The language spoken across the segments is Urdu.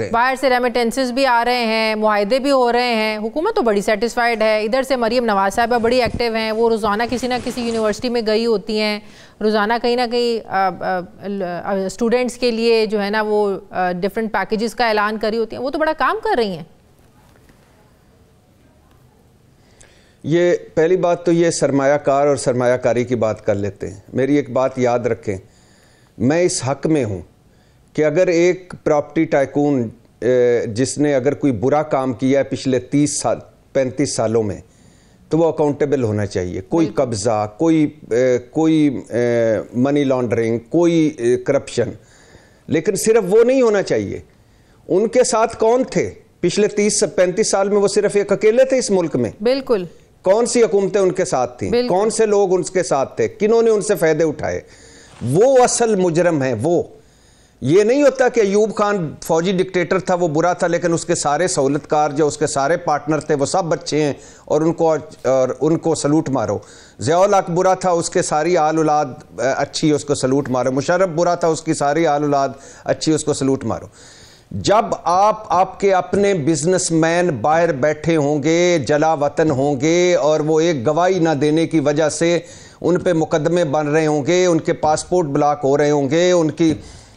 باہر سے ریمیٹنسز بھی آ رہے ہیں، معاہدے بھی ہو رہے ہیں، حکومت تو بڑی سیٹسفائیڈ ہے۔ ادھر سے مریم نواز صاحبہ بڑی ایکٹیو ہیں، وہ روزانہ کسی نہ کسی یونیورسٹی میں گئی ہوتی ہیں، روزانہ کہیں نہ کہیں اسٹوڈنٹس کے لیے جو ہے نا وہ ڈیفرنٹ پیکیجز کا اعلان کری ہوتی ہیں، وہ تو بڑا کام کر رہی ہیں۔ یہ پہلی بات تو یہ سرمایہ کار اور سرمایہ کاری کی بات کر لیتے ہیں۔ میری ایک بات یاد رکھیں، میں اس حق میں ہوں کہ اگر ایک پراپرٹی ٹائکون جس نے اگر کوئی برا کام کیا ہے پچھلے 35 سالوں میں تو وہ اکاؤنٹیبل ہونا چاہیے۔ کوئی قبضہ، کوئی منی لانڈرنگ، کوئی کرپشن، لیکن صرف وہ نہیں ہونا چاہیے۔ ان کے ساتھ کون تھے پچھلے 30-35 سال میں؟ وہ صرف ایک اکیلے تھے اس ملک میں؟ بالکل۔ کون سی حکومتیں ان کے ساتھ تھیں؟ کون سے لوگ ان کے ساتھ تھے؟ کنہوں نے ان سے فائدے اٹھائے؟ وہ اصل مجرم ہیں۔ وہ یہ نہیں ہوتا کہ ایوب خان فوجی ڈکٹیٹر تھا، وہ برا تھا، لیکن اس کے سارے سہولت کار جو اس کے سارے پارٹنر تھے وہ سب اچھے ہیں اور ان کو سلوٹ مارو۔ ضیاء الحق برا تھا، اس کے ساری آل اولاد اچھی، اس کو سلوٹ مارو۔ مشرف برا تھا، اس کی ساری آل اولاد اچھی، اس کو سلوٹ مارو۔ جب آپ کے اپنے بزنس مین باہر بیٹھے ہوں گے، جلا وطن ہوں گے، اور وہ ایک گواہی نہ دینے کی وجہ سے ان پہ مقدمے بن رہے ہوں گے، ان کے پاسپورٹ بلاک ہو رہے ہوں گے،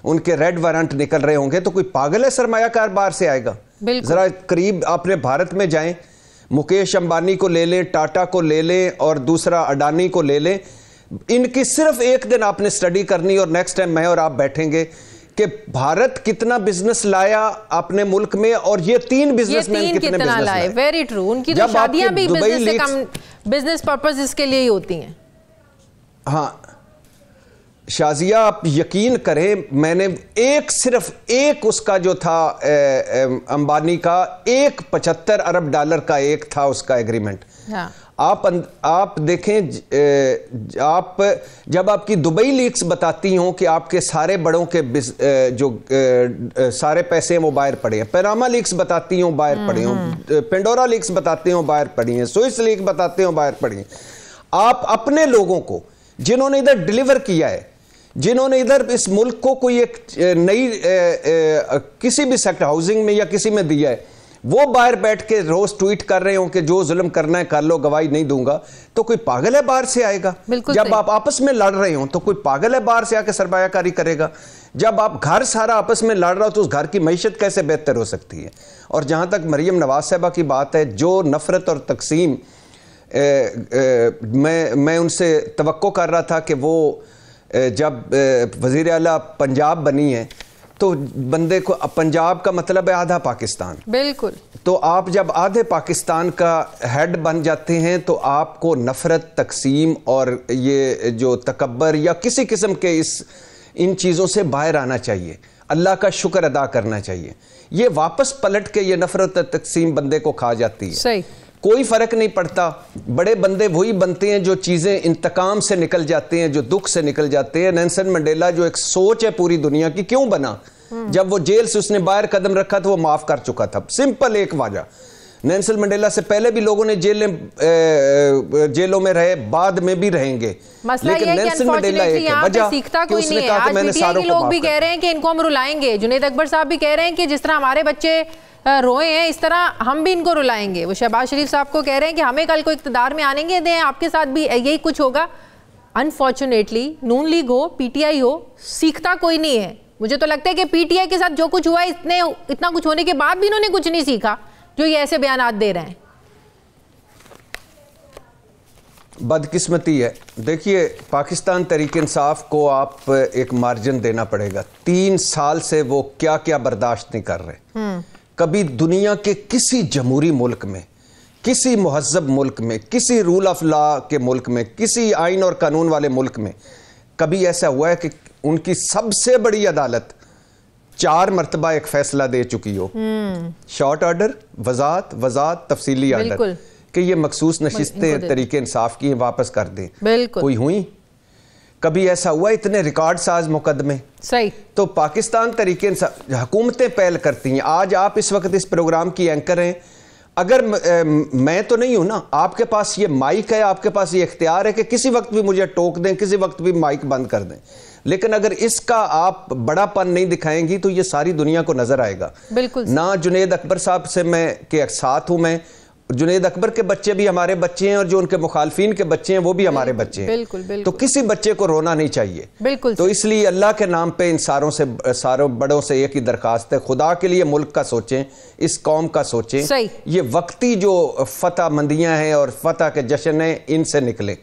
ان کے ریڈ وارنٹ نکل رہے ہوں گے، تو کوئی پاگل ہے سرمایہ کار باہر سے آئے گا؟ ذرا قریب اپنے بھارت میں جائیں، مکیش امبانی کو لے لیں، ٹاٹا کو لے لیں، اور دوسرا اڈانی کو لے لیں۔ ان کی صرف ایک دن آپ نے اسٹڈی کرنی، اور نیکسٹ ٹائم میں اور آپ بیٹھیں گے کہ بھارت کتنا بزنس لایا اپنے ملک میں، اور یہ 3 بزنس مین کتنے بزنس لائے۔ Very true. ان کی تو شادیاں بھی بزنس سے کم، بزنس پرپز اس کے لیے ہی ہوتی ہیں۔ ہاں شازیہ، آپ یقین کریں، میں نے صرف ایک اس کا جو تھا امبانی کا 75 ارب ڈالر کا ایک تھا اس کا ایگریمنٹ۔ آپ دیکھیں، جب آپ کی دبئی لیکس بتاتی ہوں کہ آپ کے سارے بڑوں کے جو سارے پیسے ہیں وہ باہر پڑے ہیں، پیناما لیکس بتاتی ہوں باہر پڑے ہیں، پینڈورا لیکس بتاتے ہوں باہر پڑی ہیں، سوئس لیک بتاتے ہوں باہر پڑی ہیں۔ آپ اپنے لوگوں کو جنہوں نے ادھر ڈیلیور کیا ہے، جنہوں نے ادھر اس ملک کو کوئی ایک نئی کسی بھی سیکٹر، ہاؤسنگ میں یا کسی میں دیا ہے، وہ باہر بیٹھ کے روز ٹویٹ کر رہے ہوں کہ جو ظلم کرنا ہے کر لو، گواہی نہیں دوں گا، تو کوئی پاگل ہے باہر سے آئے گا؟ جب آپ آپس میں لڑ رہے ہوں تو کوئی پاگل ہے باہر سے آ کے سرمایہ کاری کرے گا؟ جب آپ گھر سارا آپس میں لڑ رہا ہو تو اس گھر کی معیشت کیسے بہتر ہو سکتی ہے؟ اور جہاں تک مریم نواز صاحبہ کی بات ہے، جو نفرت اور تقسیم میں ان سے توقع کر رہا تھا کہ وہ جب وزیر اعلیٰ پنجاب بنی ہے تو بندے کو، پنجاب کا مطلب ہے آدھا پاکستان، بالکل، تو آپ جب آدھے پاکستان کا ہیڈ بن جاتے ہیں تو آپ کو نفرت، تقسیم اور یہ جو تکبر یا کسی قسم کے ان چیزوں سے باہر آنا چاہیے، اللہ کا شکر ادا کرنا چاہیے۔ یہ واپس پلٹ کے یہ نفرت اور تقسیم بندے کو کھا جاتی ہے۔ صحیح، کوئی فرق نہیں پڑتا۔ بڑے بندے وہی بنتے ہیں جو چیزیں انتقام سے نکل جاتے ہیں، جو دکھ سے نکل جاتے ہیں۔ نیلسن منڈیلا جو ایک سوچ ہے پوری دنیا کی، کیوں بنا؟ جب وہ جیل سے اس نے باہر قدم رکھا تو وہ معاف کر چکا تھا۔ سمپل ایک وجہ، نیلسن منڈیلا سے پہلے بھی لوگوں نے جیلوں میں رہے، بعد میں بھی رہیں گے، لیکن نیلسن منڈیلا ایک ہے وجہ کہ اس نے کہا کہ میں نے ساروں کو معاف کر دیا۔ لوگ بھی کہہ رہے ہیں کہ ان کو ہم رلائیں گے، جنید اکبر صاحب بھی کہہ رہے ہیں کہ جس طرح ہمارے بچے روئے ہیں اس طرح ہم بھی ان کو رلائیں گے۔ وہ شہباز شریف صاحب کو کہہ رہے ہیں کہ ہمیں کل کو اقتدار میں آنے گے دیں، آپ کے ساتھ بھی یہی کچھ ہوگا۔ انفارچونیٹلی نون لیگ ہو، پی ٹی آئی ہو، سیکھتا کوئی نہیں ہے۔ مجھے تو لگتا ہے کہ پی ٹی آئی کے ساتھ جو کچھ ہوا ہے، اتنا کچھ ہونے کے بعد بھی انہوں نے کچھ نہیں سیکھا جو یہ ایسے بیانات دے رہے ہیں۔ بدقسمتی ہے۔ دیکھیے، پاکستان تحریک انصاف کو آپ ایک مارجن دینا پڑے گا۔ 3 سال سے وہ کیا کیا برداشت نہیں کر رہے۔ کبھی دنیا کے کسی جمہوری ملک میں، کسی مہذب ملک میں، کسی رول آف لا کے ملک میں، کسی آئین اور قانون والے ملک میں کبھی ایسا ہوا ہے کہ ان کی سب سے بڑی عدالت 4 مرتبہ ایک فیصلہ دے چکی ہو، شارٹ آرڈر، وضاحت، تفصیلی آرڈر، کہ یہ مخصوص نشستیں تحریک انصاف کی واپس کر دیں؟ کوئی ہوئی؟ کبھی ایسا ہوا اتنے ریکارڈ ساز مقدمے؟ صحیح۔ تو پاکستان تحریک انصاف، حکومتیں پہل کرتی ہیں۔ آج آپ اس وقت اس پروگرام کی اینکر ہیں، اگر میں تو نہیں ہوں نا، آپ کے پاس یہ مائک ہے، آپ کے پاس یہ اختیار ہے کہ کسی وقت بھی مجھے ٹوک دیں، کسی وقت بھی مائک بند کر دیں، لیکن اگر اس کا آپ بڑا پن نہیں دکھائیں گی تو یہ ساری دنیا کو نظر آئے گا۔ بالکل نہ جنید اکبر صاحب سے میں کے ساتھ ہوں، میں جنید اکبر کے بچے بھی ہمارے بچے ہیں اور جو ان کے مخالفین کے بچے ہیں وہ بھی ہمارے بچے ہیں۔ بالکل بالکل، تو کسی بچے کو رونا نہیں چاہیے۔ بالکل، تو اس لیے اللہ کے نام پہ ان ساروں بڑوں سے ایک ہی درخواست ہے، خدا کے لیے ملک کا سوچیں، اس قوم کا سوچیں۔ صحیح۔ یہ وقتی جو فتح مندیاں ہیں اور فتح کے جشن ہیں، ان سے نکلیں۔